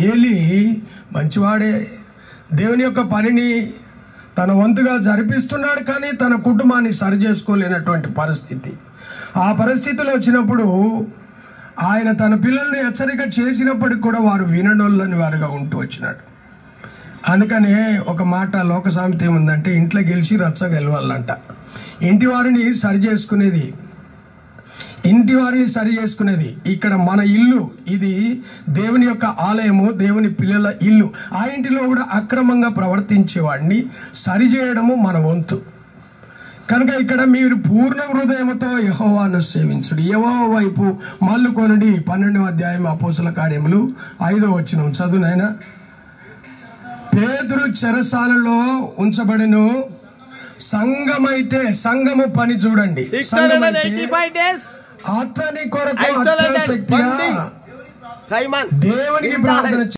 ఏలీ మంచివాడే, దేవుని యొక్క పనిని తన వంతుగా జరిపిస్తున్నాడు, కానీ తన కుటుంబాన్ని సరి చేసుకోలేనటువంటి పరిస్థితి. ఆ పరిస్థితిలో వచ్చినప్పుడు ఆయన తన పిల్లల్ని హెచ్చరిక చేసినప్పటికి కూడా వారు వినడోళ్ళని వారుగా ఉంటూ వచ్చినాడు. అందుకనే ఒక మాట లోక సామెత ఏముందంటే, ఇంట్లో గెలిచి రచ్చ గెలవాలంట. ఇంటి వారిని సరి చేసుకునేది ఇక్కడ మన ఇల్లు, ఇది దేవుని యొక్క ఆలయము, దేవుని పిల్లల ఇల్లు. ఆ ఇంటిలో కూడా అక్రమంగా ప్రవర్తించేవాడిని సరిచేయడము మన వంతు. కనుక ఇక్కడ మీరు పూర్ణ హృదయంతో యెహోవాను సేవించుడి, యెహోవా వైపు మళ్ళుకొనుడి. 12వ అధ్యాయం అపోస్తల కార్యములు 5వ వచనం చదువునైనా. పేతురు చెరసాలలో ఉంచబడిను. సంఘము పని చూడండి. అతని కొరకు అత్యాసక్తిగా దేవునికి ప్రార్థన